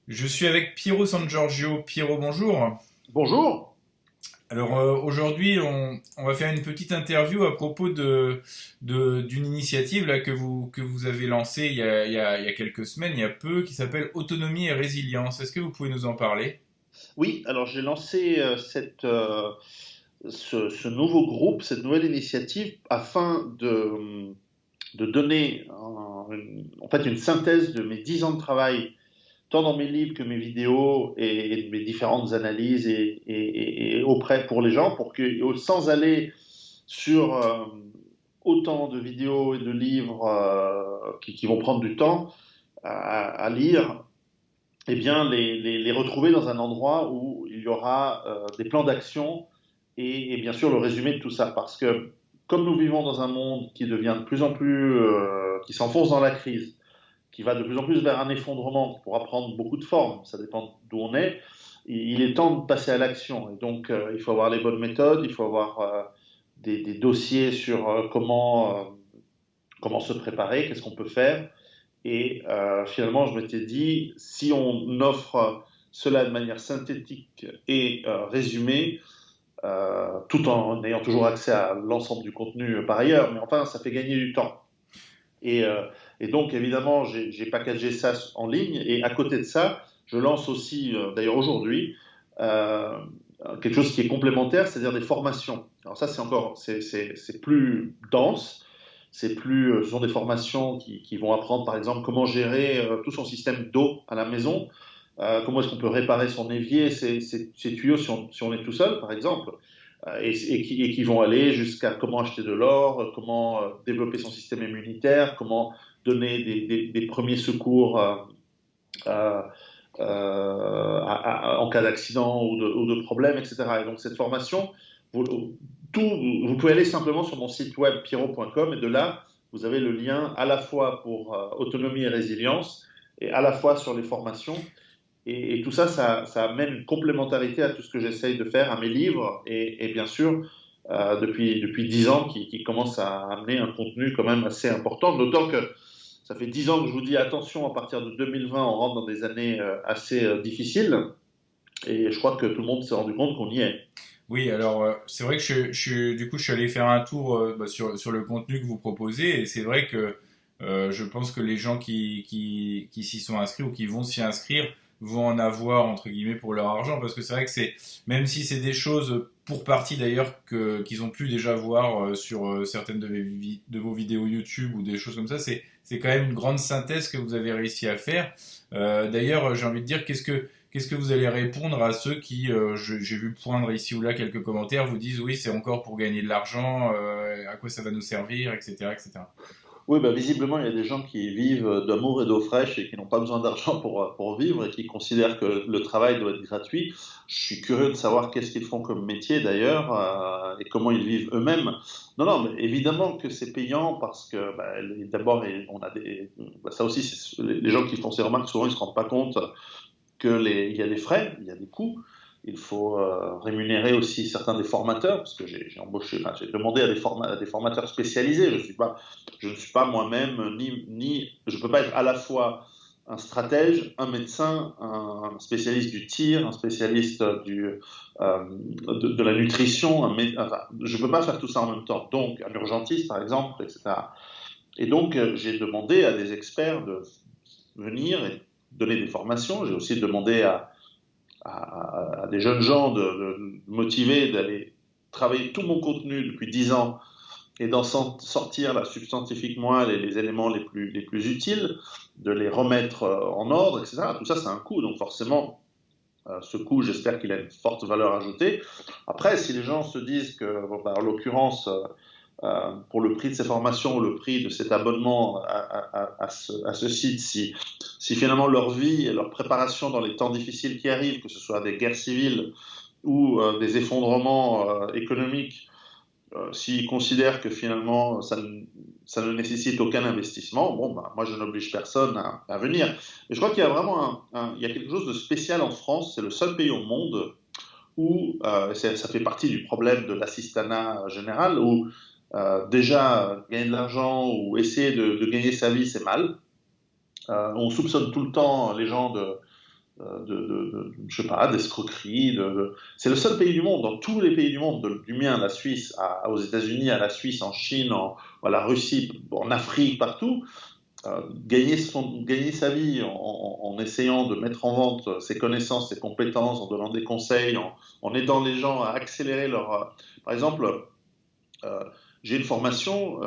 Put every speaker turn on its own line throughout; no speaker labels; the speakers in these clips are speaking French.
Je suis avec Piero San Giorgio. Piero, bonjour.
Bonjour.
Alors aujourd'hui, on va faire une petite interview à propos d'une initiative là, que vous avez lancée il y a quelques semaines, il y a peu, qui s'appelle Autonomie et Résilience. Est-ce que vous pouvez nous en parler?
Oui, alors j'ai lancé ce nouveau groupe, cette nouvelle initiative, afin de donner en fait une synthèse de mes 10 ans de travail, tant dans mes livres que mes vidéos et de mes différentes analyses et auprès pour les gens, pour que sans aller sur autant de vidéos et de livres qui vont prendre du temps à lire, eh bien, les retrouver dans un endroit où il y aura des plans d'action et bien sûr le résumé de tout ça. Parce que comme nous vivons dans un monde qui devient de plus en plus, qui s'enfonce dans la crise, qui va de plus en plus vers un effondrement, qui pourra prendre beaucoup de formes, ça dépend d'où on est, il est temps de passer à l'action. Et donc, il faut avoir les bonnes méthodes, il faut avoir des dossiers sur comment se préparer, qu'est-ce qu'on peut faire. Et finalement, je m'étais dit, si on offre cela de manière synthétique et résumée, tout en ayant toujours accès à l'ensemble du contenu par ailleurs, mais enfin, ça fait gagner du temps. Et, euh, et donc, évidemment, j'ai packagé ça en ligne. Et à côté de ça, je lance aussi, d'ailleurs aujourd'hui, euh, quelque chose qui est complémentaire, c'est-à-dire des formations. Alors ça, c'est encore, c'est plus dense. Ce sont des formations qui vont apprendre, par exemple, comment gérer tout son système d'eau à la maison, comment est-ce qu'on peut réparer son évier, ses tuyaux si on est tout seul, par exemple, et qui vont aller jusqu'à comment acheter de l'or, comment développer son système immunitaire, comment donner des premiers secours euh, en cas d'accident ou de problème, etc. Et donc cette formation, vous, vous pouvez aller simplement sur mon site web pierrot.com et de là, vous avez le lien à la fois pour autonomie et résilience et à la fois sur les formations. Et tout ça, ça amène une complémentarité à tout ce que j'essaye de faire, à mes livres et bien sûr, depuis 10 ans, qui commence à amener un contenu quand même assez important. D'autant que ça fait 10 ans que je vous dis attention, à partir de 2020, on rentre dans des années assez difficiles. Et je crois que tout le monde s'est rendu compte qu'on y est.
Oui, alors c'est vrai que du coup, je suis allé faire un tour sur le contenu que vous proposez et c'est vrai que je pense que les gens qui s'y sont inscrits ou qui vont s'y inscrire vont en avoir entre guillemets pour leur argent parce que c'est vrai que même si c'est des choses pour partie d'ailleurs qu'ils ont pu déjà voir sur certaines de vos vidéos YouTube ou des choses comme ça, c'est quand même une grande synthèse que vous avez réussi à faire. D'ailleurs, j'ai envie de dire qu'est-ce que vous allez répondre à ceux qui, j'ai vu poindre ici ou là quelques commentaires, vous disent oui, c'est encore pour gagner de l'argent, à quoi ça va nous servir, etc., etc.
Oui, bah, visiblement, il y a des gens qui vivent d'amour et d'eau fraîche et qui n'ont pas besoin d'argent pour vivre et qui considèrent que le travail doit être gratuit. Je suis curieux de savoir qu'est-ce qu'ils font comme métier d'ailleurs et comment ils vivent eux-mêmes. Non, non, mais évidemment que c'est payant parce que bah, d'abord, on a bah, ça aussi, les gens qui font ces remarques, souvent, ils se rendent pas compte il y a des frais, il y a des coûts. Il faut rémunérer aussi certains des formateurs, parce que j'ai embauché, enfin, j'ai demandé à des formateurs spécialisés. Je ne suis pas moi-même, je ne peux pas être à la fois un stratège, un médecin, un spécialiste du tir, un spécialiste de la nutrition. Enfin, je ne peux pas faire tout ça en même temps. Donc, un urgentiste, par exemple, etc. Et donc, j'ai demandé à des experts de venir et donner des formations. J'ai aussi demandé à des jeunes gens de motiver d'aller travailler tout mon contenu depuis 10 ans et d'en sortir la substantifique moelle et les éléments les plus utiles, de les remettre en ordre, etc. Tout ça, c'est un coût. Donc forcément, ce coût, j'espère qu'il a une forte valeur ajoutée. Après, si les gens se disent que, bon, bah, en l'occurrence, pour le prix de ces formations ou le prix de cet abonnement à ce site, si finalement leur vie et leur préparation dans les temps difficiles qui arrivent, que ce soit des guerres civiles ou des effondrements économiques, s'ils considèrent que finalement ça ne nécessite aucun investissement, bon, bah, moi je n'oblige personne à venir. Et je crois qu'il y a vraiment il y a quelque chose de spécial en France, c'est le seul pays au monde où ça fait partie du problème de l'assistanat général, où déjà gagner de l'argent ou essayer de gagner sa vie, c'est mal. On soupçonne tout le temps les gens je sais pas, d'escroquerie. C'est le seul pays du monde, dans tous les pays du monde, du mien, la Suisse, aux États-Unis, à la Suisse, en Chine, à la Russie, en Afrique, partout, gagner sa vie en essayant de mettre en vente ses connaissances, ses compétences, en donnant des conseils, en aidant les gens à accélérer leur. Par exemple, j'ai une formation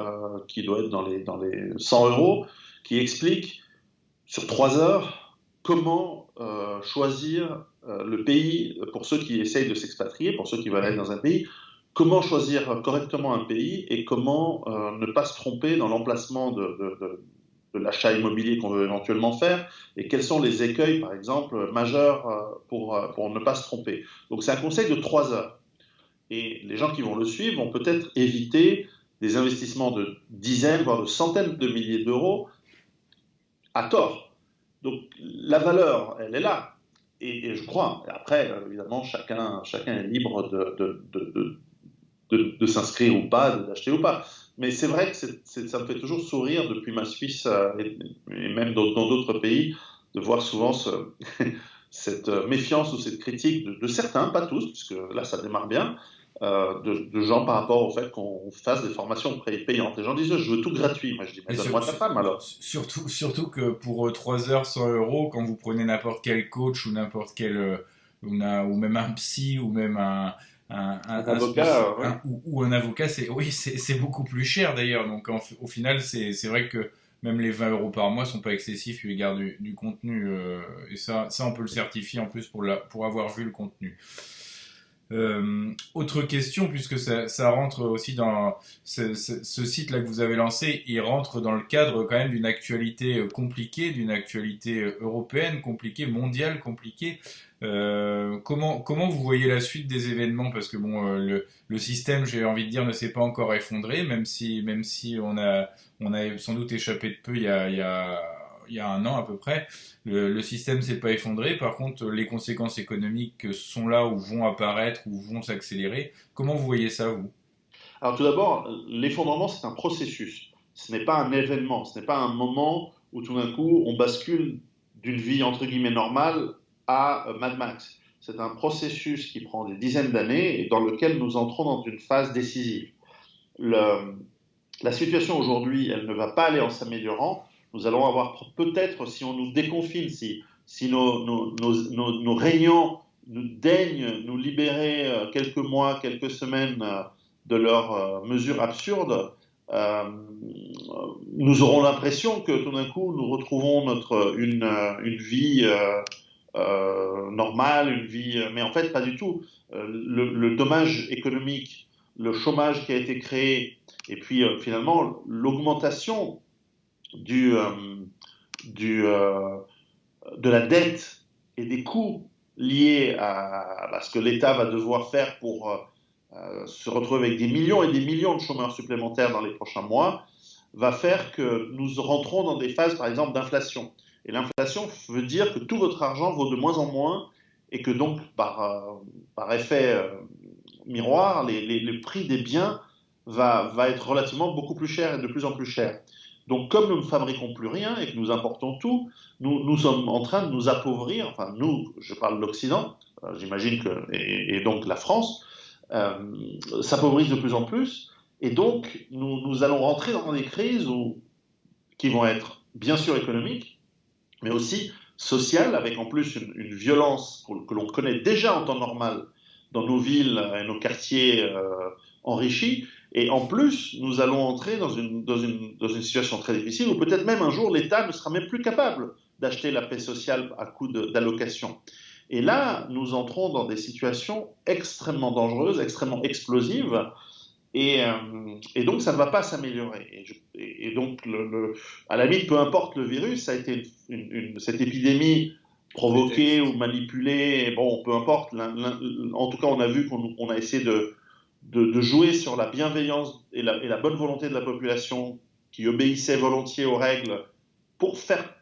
qui doit être dans les 100 euros qui explique sur 3 heures comment choisir le pays pour ceux qui essayent de s'expatrier, pour ceux qui veulent aller dans un pays. Comment choisir correctement un pays et comment ne pas se tromper dans l'emplacement de l'achat immobilier qu'on veut éventuellement faire et quels sont les écueils, par exemple, majeurs pour ne pas se tromper. Donc c'est un conseil de 3 heures. Et les gens qui vont le suivre vont peut-être éviter des investissements de dizaines, voire de centaines de milliers d'euros à tort. Donc la valeur, elle est là. Et je crois, et après, évidemment, chacun est libre de s'inscrire ou pas, d'acheter ou pas. Mais c'est vrai que ça me fait toujours sourire depuis ma Suisse et même dans d'autres pays de voir souvent cette méfiance ou cette critique de certains, pas tous, puisque là ça démarre bien, de gens par rapport au fait qu'on fasse des formations payantes. Les gens disent je veux tout gratuit. Moi je dis mais donne-moi ta femme alors.
Surtout que pour 3 heures 100 euros, quand vous prenez n'importe quel coach ou n'importe quel ou même un psy ou même un
avocat, ouais.
ou un avocat, c'est beaucoup plus cher d'ailleurs. Donc au final, c'est vrai que même les 20 euros par mois sont pas excessifs eu égard du contenu. Et ça, on peut le certifier en plus pour avoir vu le contenu. Autre question, puisque ça rentre aussi dans ce site-là que vous avez lancé, il rentre dans le cadre quand même d'une actualité compliquée, d'une actualité européenne compliquée, mondiale compliquée. Comment vous voyez la suite des événements? Parce que bon, le système, j'ai envie de dire, ne s'est pas encore effondré, même si on a sans doute échappé de peu il y a un an à peu près. Le système s'est pas effondré. Par contre, les conséquences économiques sont là ou vont apparaître ou vont s'accélérer. Comment vous voyez ça, vous?
Alors tout d'abord, l'effondrement, c'est un processus. Ce n'est pas un événement, ce n'est pas un moment où tout d'un coup on bascule d'une vie entre guillemets normale à Mad Max. C'est un processus qui prend des dizaines d'années et dans lequel nous entrons dans une phase décisive. La situation aujourd'hui, elle ne va pas aller en s'améliorant. Nous allons avoir peut-être, si on nous déconfine, si nos régnants nous daignent nous libérer quelques mois, quelques semaines de leurs mesures absurdes, nous aurons l'impression que tout d'un coup nous retrouvons une vie normale, une vie, mais en fait pas du tout. Le dommage économique, le chômage qui a été créé, et puis finalement l'augmentation de la dette et des coûts liés à ce que l'État va devoir faire pour se retrouver avec des millions et des millions de chômeurs supplémentaires dans les prochains mois, va faire que nous rentrons dans des phases, par exemple, d'inflation. Et l'inflation veut dire que tout votre argent vaut de moins en moins et que donc, par effet miroir, le prix des biens va être relativement beaucoup plus cher et de plus en plus cher. Donc, comme nous ne fabriquons plus rien et que nous importons tout, nous sommes en train de nous appauvrir. Enfin, nous, je parle de l'Occident, j'imagine que, et donc la France, s'appauvrissent de plus en plus. Et donc, nous allons rentrer dans des crises qui vont être bien sûr économiques, mais aussi sociales, avec en plus une violence que l'on connaît déjà en temps normal dans nos villes et nos quartiers enrichis. Et en plus, nous allons entrer dans une situation très difficile où peut-être même un jour l'État ne sera même plus capable d'acheter la paix sociale à coup d'allocation. Et là, nous entrons dans des situations extrêmement dangereuses, extrêmement explosives, et donc ça ne va pas s'améliorer. Et donc, à la limite, peu importe le virus, ça a été cette épidémie provoquée ou manipulée, bon, peu importe. En tout cas, on a vu qu'on a essayé de jouer sur la bienveillance et la bonne volonté de la population qui obéissait volontiers aux règles pour faire,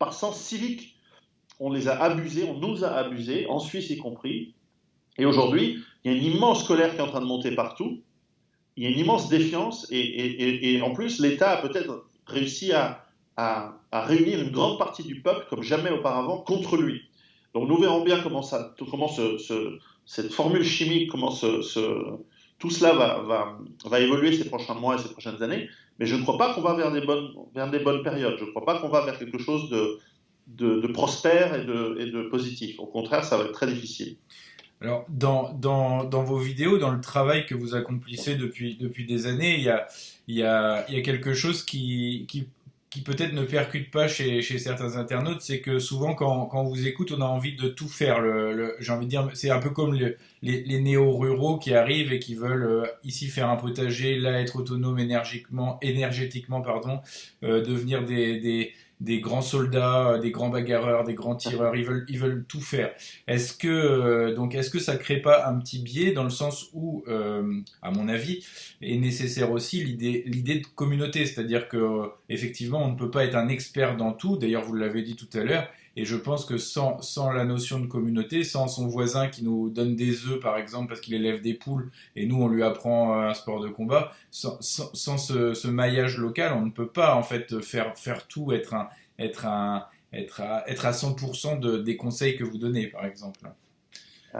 par sens civique, on les a abusés, on nous a abusés, en Suisse y compris. Et aujourd'hui, il y a une immense colère qui est en train de monter partout. Il y a une immense défiance et en plus, l'État a peut-être réussi à réunir une grande partie du peuple, comme jamais auparavant, contre lui. Donc nous verrons bien comment cette formule chimique, tout cela va évoluer ces prochains mois et ces prochaines années. Mais je ne crois pas qu'on va vers des bonnes périodes. Je ne crois pas qu'on va vers quelque chose de prospère et de positif. Au contraire, ça va être très difficile.
Alors, dans vos vidéos, dans le travail que vous accomplissez depuis des années, il y a quelque chose qui peut-être ne percute pas chez certains internautes, c'est que souvent quand on vous écoute, on a envie de tout faire. J'ai envie de dire, c'est un peu comme les néo-ruraux qui arrivent et qui veulent ici faire un potager, là être autonome énergétiquement, pardon, devenir des grands soldats, des grands bagarreurs, des grands tireurs. Ils veulent tout faire. Est-ce que ça crée pas un petit biais dans le sens où, à mon avis, est nécessaire aussi l'idée de communauté, c'est-à-dire que effectivement, on ne peut pas être un expert dans tout. D'ailleurs, vous l'avez dit tout à l'heure. Et je pense que sans la notion de communauté, sans son voisin qui nous donne des œufs, par exemple, parce qu'il élève des poules, et nous, on lui apprend un sport de combat, sans ce maillage local, on ne peut pas, en fait, faire tout, être à 100% des conseils que vous donnez, par exemple.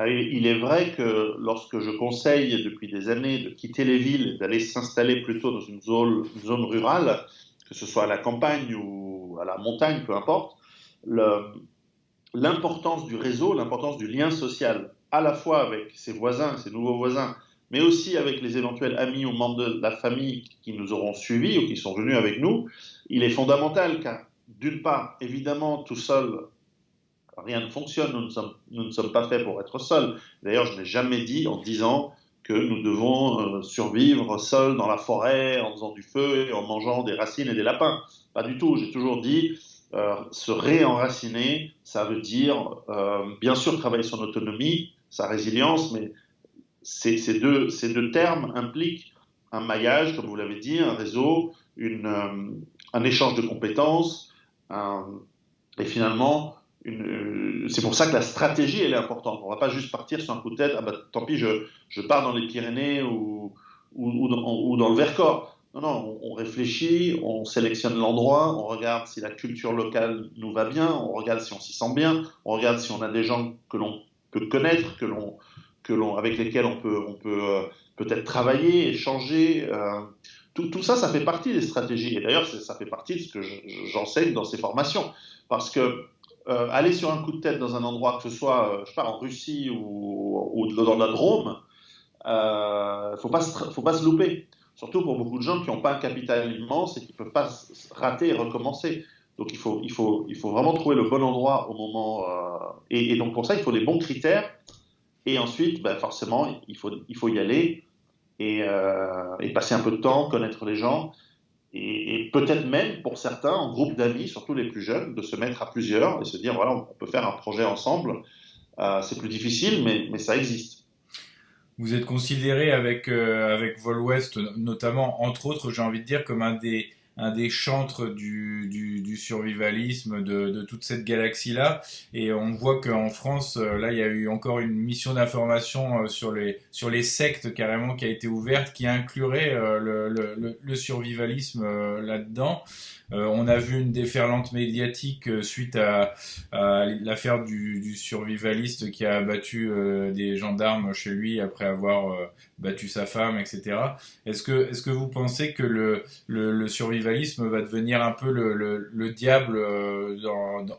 Il est vrai que lorsque je conseille depuis des années de quitter les villes et d'aller s'installer plutôt dans une zone rurale, que ce soit à la campagne ou à la montagne, peu importe, le- l'importance du réseau, l'importance du lien social, à la fois avec ses voisins, ses nouveaux voisins, mais aussi avec les éventuels amis ou membres de la famille qui nous auront suivis ou qui sont venus avec nous, il est fondamental car, d'une part, évidemment, tout seul, rien ne fonctionne, nous ne sommes pas faits pour être seuls. D'ailleurs, je n'ai jamais dit en disant que nous devons survivre seuls dans la forêt en faisant du feu et en mangeant des racines et des lapins. Pas du tout. J'ai toujours dit se réenraciner, ça veut dire bien sûr travailler son autonomie, sa résilience, mais ces deux termes impliquent un maillage, comme vous l'avez dit, un réseau, un échange de compétences, un, et finalement, c'est pour ça que la stratégie, elle est importante. On ne va pas juste partir sur un coup de tête, ah bah, tant pis, je pars dans les Pyrénées ou dans le Vercors. Non, non, on réfléchit, on sélectionne l'endroit, on regarde si la culture locale nous va bien, on regarde si on s'y sent bien, on regarde si on a des gens que l'on peut connaître, avec lesquels on peut peut-être travailler, échanger. Tout ça, ça fait partie des stratégies. Et d'ailleurs, ça fait partie de ce que j'enseigne dans ces formations. Parce que aller sur un coup de tête dans un endroit, que ce soit, je sais pas, en Russie ou dans la Drôme, faut pas se louper. Surtout pour beaucoup de gens qui n'ont pas un capital immense et qui ne peuvent pas rater et recommencer. Donc il faut vraiment trouver le bon endroit au moment. Et donc pour ça, il faut des bons critères. Et ensuite, ben, forcément, il faut y aller et passer un peu de temps, connaître les gens. Et peut-être même, pour certains, en groupe d'amis, surtout les plus jeunes, de se mettre à plusieurs et se dire, voilà, on peut faire un projet ensemble. C'est plus difficile, mais ça existe.
Vous êtes considéré avec Vol West, notamment, entre autres, j'ai envie de dire, comme un des chantres du survivalisme de toute cette galaxie-là. Et on voit qu'en France, là, il y a eu encore une mission d'information sur les sectes carrément qui a été ouverte, qui inclurait le survivalisme là-dedans. On a vu une déferlante médiatique suite à l'affaire du survivaliste qui a abattu des gendarmes chez lui après avoir battu sa femme, etc. Est-ce que vous pensez que le survivalisme va devenir un peu le diable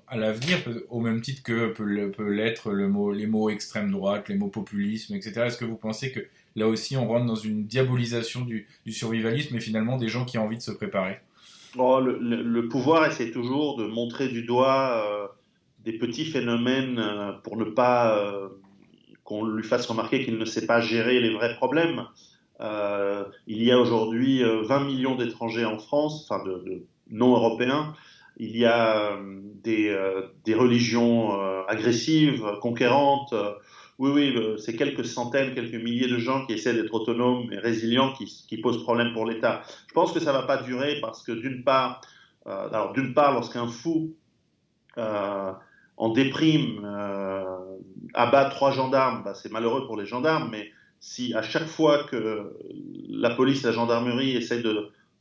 à l'avenir, au même titre que peut l'être les mots extrême droite, les mots populisme, etc. Est-ce que vous pensez que là aussi on rentre dans une diabolisation du survivalisme et finalement des gens qui ont envie de se préparer?
Bon, le pouvoir essaie toujours de montrer du doigt des petits phénomènes pour ne pas qu'on lui fasse remarquer qu'il ne sait pas gérer les vrais problèmes. Il y a aujourd'hui 20 millions d'étrangers en France, enfin de non-européens. Il y a des religions agressives, conquérantes. Oui, oui, c'est quelques centaines, quelques milliers de gens qui essaient d'être autonomes et résilients qui posent problème pour l'État. Je pense que ça ne va pas durer parce que d'une part, lorsqu'un fou euh, en déprime, abat trois gendarmes, bah, c'est malheureux pour les gendarmes, mais si à chaque fois que la police, la gendarmerie essaie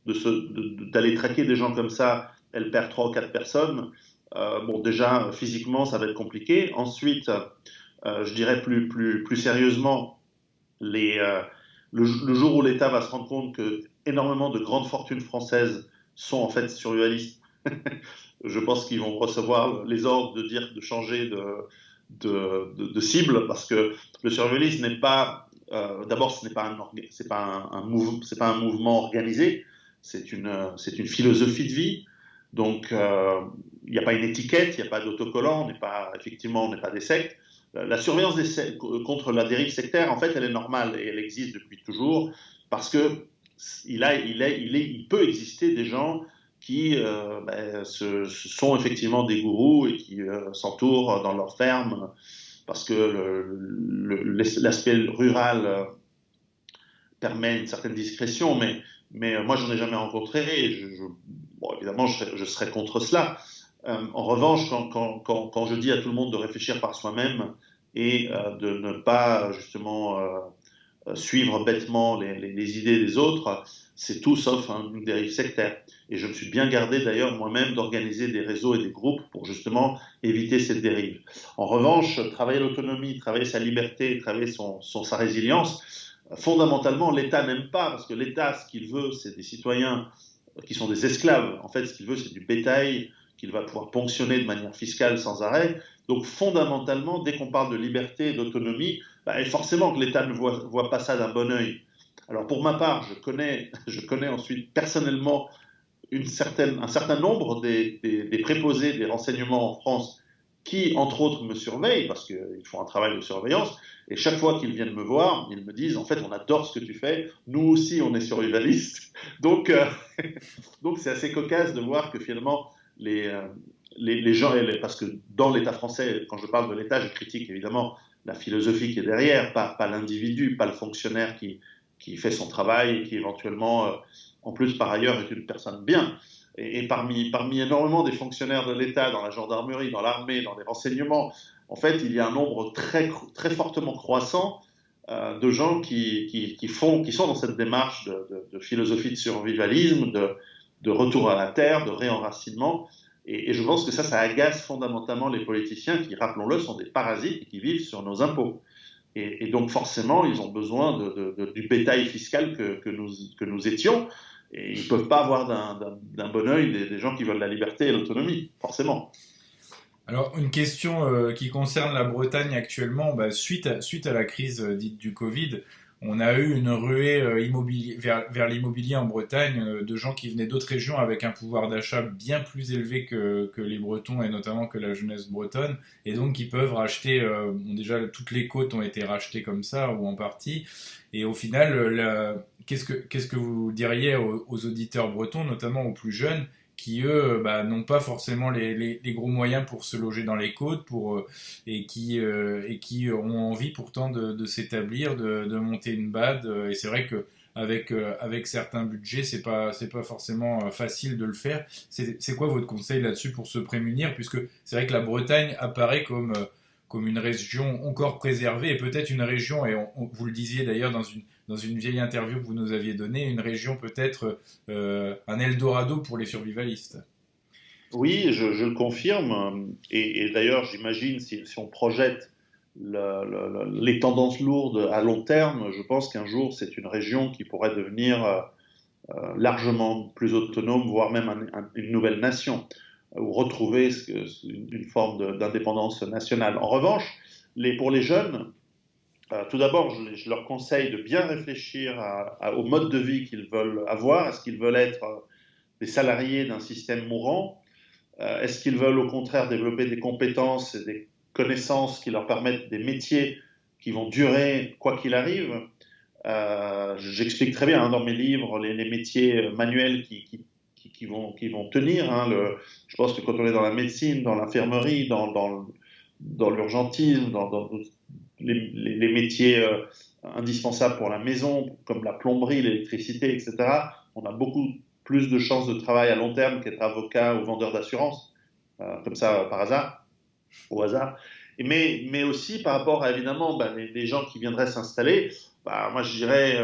d'aller traquer des gens comme ça, elle perd trois ou quatre personnes, Bon, déjà, physiquement, ça va être compliqué. Ensuite, je dirais plus sérieusement, les, euh, le jour où l'État va se rendre compte que énormément de grandes fortunes françaises sont en fait survivalistes, je pense qu'ils vont recevoir les ordres de dire de changer de cible parce que le survivalisme n'est pas, d'abord, ce n'est pas c'est pas un mouvement organisé, c'est une philosophie de vie. Donc, il n'y a pas une étiquette, il n'y a pas d'autocollant, on n'est pas des sectes. La surveillance contre la dérive sectaire, en fait, elle est normale et elle existe depuis toujours parce que il peut exister des gens qui sont effectivement des gourous et qui s'entourent dans leur ferme parce que l'aspect rural permet une certaine discrétion, mais moi, j'en ai jamais rencontré et bon, évidemment, je serais contre cela. En revanche, quand je dis à tout le monde de réfléchir par soi-même et de ne pas justement suivre bêtement les idées des autres, c'est tout sauf une dérive sectaire. Et je me suis bien gardé d'ailleurs moi-même d'organiser des réseaux et des groupes pour justement éviter cette dérive. En revanche, travailler l'autonomie, travailler sa liberté, travailler sa résilience, fondamentalement, l'État n'aime pas, parce que l'État, ce qu'il veut, c'est des citoyens qui sont des esclaves. En fait, ce qu'il veut, c'est du bétail qu'il va pouvoir ponctionner de manière fiscale sans arrêt. Donc, fondamentalement, dès qu'on parle de liberté et d'autonomie, forcément que l'État ne voit pas ça d'un bon œil. Alors, pour ma part, je connais ensuite personnellement un certain nombre des préposés des renseignements en France qui, entre autres, me surveillent parce qu'ils font un travail de surveillance. Et chaque fois qu'ils viennent me voir, ils me disent, en fait, on adore ce que tu fais. Nous aussi, on est survivalistes. Donc, donc c'est assez cocasse de voir que finalement, les gens, parce que dans l'État français, quand je parle de l'État, je critique évidemment la philosophie qui est derrière, pas l'individu, pas le fonctionnaire qui fait son travail et qui éventuellement, en plus par ailleurs, est une personne bien. Et parmi énormément des fonctionnaires de l'État, dans la gendarmerie, dans l'armée, dans les renseignements, en fait, il y a un nombre très fortement croissant de gens qui sont dans cette démarche de philosophie de survivalisme, de retour à la terre, de réenracinement. Et je pense que ça agace fondamentalement les politiciens qui, rappelons-le, sont des parasites et qui vivent sur nos impôts. Et donc forcément, ils ont besoin du bétail fiscal que nous étions. Et ils ne peuvent pas avoir d'un bon œil des gens qui veulent la liberté et l'autonomie, forcément.
Alors, une question qui concerne la Bretagne actuellement, suite à la crise dite du Covid, on a eu une ruée vers l'immobilier en Bretagne de gens qui venaient d'autres régions avec un pouvoir d'achat bien plus élevé que les Bretons et notamment que la jeunesse bretonne, et donc qui peuvent racheter, bon, déjà toutes les côtes ont été rachetées comme ça ou en partie, et au final, qu'est-ce que vous diriez aux auditeurs bretons, notamment aux plus jeunes, qui eux n'ont pas forcément les gros moyens pour se loger dans les côtes et qui ont envie pourtant de s'établir, de monter une BAD, et c'est vrai que avec certains budgets c'est pas forcément facile de le faire. C'est quoi votre conseil là-dessus pour se prémunir, puisque c'est vrai que la Bretagne apparaît comme une région encore préservée et peut-être une région, et vous le disiez d'ailleurs dans une vieille interview que vous nous aviez donnée, une région peut-être un Eldorado pour les survivalistes.
Oui, je le confirme. Et d'ailleurs, j'imagine, si on projette les tendances lourdes à long terme, je pense qu'un jour, c'est une région qui pourrait devenir largement plus autonome, voire même une nouvelle nation, ou retrouver une forme d'indépendance nationale. En revanche, pour les jeunes, tout d'abord, je leur conseille de bien réfléchir au mode de vie qu'ils veulent avoir. Est-ce qu'ils veulent être des salariés d'un système mourant? Est-ce qu'ils veulent au contraire développer des compétences et des connaissances qui leur permettent des métiers qui vont durer quoi qu'il arrive? J'explique très bien dans mes livres les métiers manuels qui vont tenir. Je pense que quand on est dans la médecine, dans l'infirmerie, dans l'urgentisme, dans les métiers indispensables pour la maison, comme la plomberie, l'électricité, etc., on a beaucoup plus de chances de travail à long terme qu'être avocat ou vendeur d'assurance, comme ça par hasard, au hasard. Mais aussi par rapport à évidemment les gens qui viendraient s'installer, moi je dirais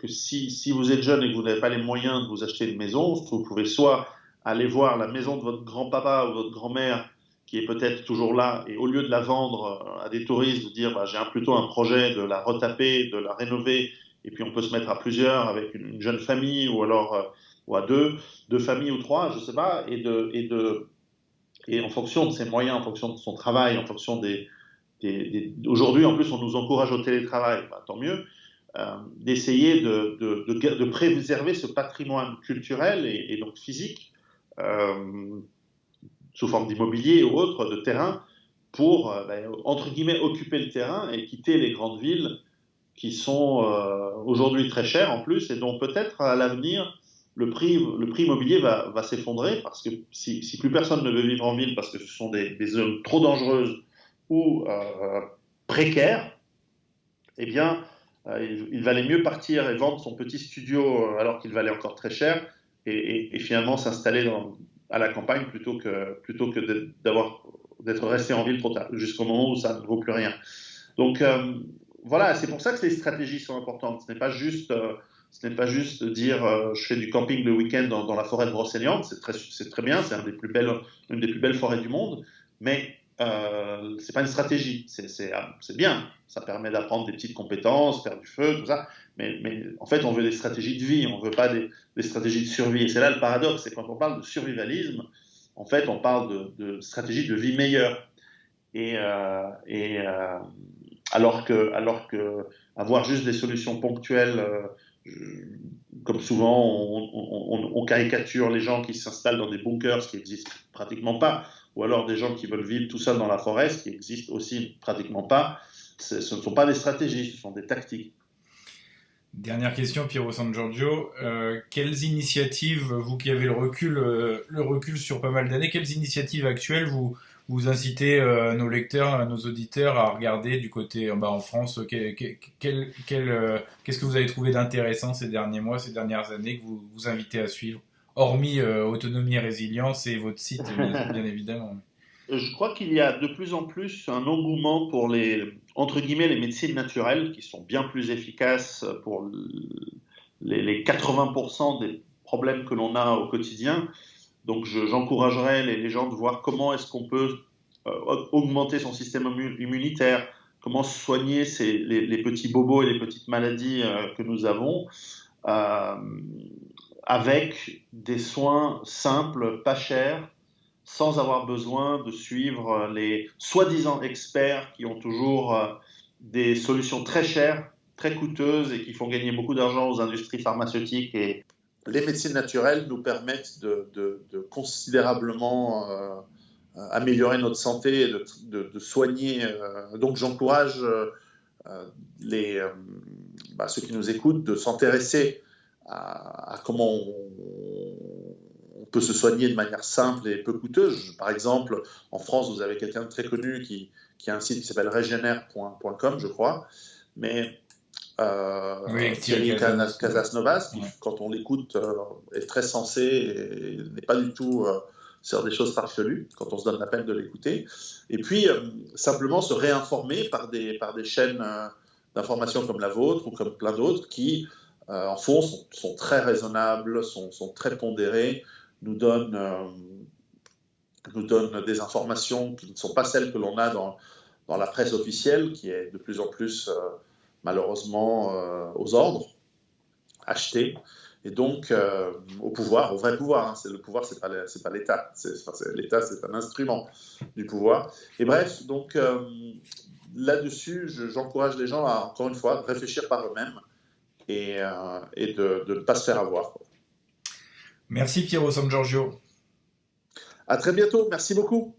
que si vous êtes jeune et que vous n'avez pas les moyens de vous acheter une maison, vous pouvez soit aller voir la maison de votre grand-papa ou votre grand-mère qui est peut-être toujours là, et au lieu de la vendre à des touristes, de dire bah, j'ai plutôt un projet de la retaper, de la rénover, et puis on peut se mettre à plusieurs avec une jeune famille, ou alors ou à deux familles ou trois, je sais pas, et en fonction de ses moyens, en fonction de son travail, en fonction aujourd'hui en plus on nous encourage au télétravail, bah, tant mieux, d'essayer de préserver ce patrimoine culturel et donc physique, euh, sous forme d'immobilier ou autre, de terrain, pour, entre guillemets, occuper le terrain et quitter les grandes villes qui sont aujourd'hui très chères en plus, et dont peut-être à l'avenir, le prix immobilier va s'effondrer, parce que si plus personne ne veut vivre en ville parce que ce sont des zones trop dangereuses ou précaires, eh bien, il valait mieux partir et vendre son petit studio alors qu'il valait encore très cher, et finalement s'installer à la campagne plutôt que d'être resté en ville trop tard, jusqu'au moment où ça ne vaut plus rien. Donc voilà, c'est pour ça que les stratégies sont importantes. Ce n'est pas juste de dire je fais du camping le week-end dans la forêt de Brocéliande, c'est très bien, c'est une des plus belles forêts du monde, mais c'est pas une stratégie. C'est bien, ça permet d'apprendre des petites compétences, faire du feu, tout ça, mais en fait on veut des stratégies de vie, on veut pas des stratégies de survie. Et c'est là le paradoxe, c'est quand on parle de survivalisme, en fait on parle de stratégie de vie meilleure. Alors que avoir juste des solutions ponctuelles, comme souvent on caricature les gens qui s'installent dans des bunkers, ce qui n'existe pratiquement pas, ou alors des gens qui veulent vivre tout seuls dans la forêt, ce qui n'existe aussi pratiquement pas. Ce ne sont pas des stratégies, ce sont des tactiques.
Dernière question, Piero San Giorgio. Quelles initiatives, vous qui avez le recul sur pas mal d'années, quelles initiatives actuelles vous incitez nos lecteurs, nos auditeurs à regarder du côté, en France, qu'est-ce que vous avez trouvé d'intéressant ces derniers mois, ces dernières années que vous invitez à suivre, hormis Autonomie et Résilience et votre site, bien évidemment.
Je crois qu'il y a de plus en plus un engouement pour entre guillemets, les médecines naturelles, qui sont bien plus efficaces pour les 80% des problèmes que l'on a au quotidien. Donc j'encouragerais les gens de voir comment est-ce qu'on peut augmenter son système immunitaire, comment soigner les petits bobos et les petites maladies que nous avons, euh, avec des soins simples, pas chers, sans avoir besoin de suivre les soi-disant experts qui ont toujours des solutions très chères, très coûteuses, et qui font gagner beaucoup d'argent aux industries pharmaceutiques. Et les médecines naturelles nous permettent de considérablement améliorer notre santé et de soigner. Donc j'encourage ceux qui nous écoutent de s'intéresser à comment on peut se soigner de manière simple et peu coûteuse. Par exemple, en France, vous avez quelqu'un de très connu qui a un site qui s'appelle regener.com, je crois, mais
Oui,
Thierry Casasnovas, qui, quand on l'écoute, est très sensé et n'est pas du tout sur des choses farfelues, quand on se donne la peine de l'écouter. Et puis, simplement se réinformer par des chaînes d'information comme la vôtre ou comme plein d'autres qui, en fond, sont très raisonnables, sont très pondérées, nous donnent des informations qui ne sont pas celles que l'on a dans la presse officielle, qui est de plus en plus, malheureusement, aux ordres, achetée. Et donc, au vrai pouvoir. Hein, le pouvoir, c'est pas l'État. L'État, c'est un instrument du pouvoir. Et bref, donc, là-dessus, j'encourage les gens à, encore une fois, réfléchir par eux-mêmes et de ne pas se faire avoir.
Merci Piero San Giorgio.
À très bientôt, merci beaucoup.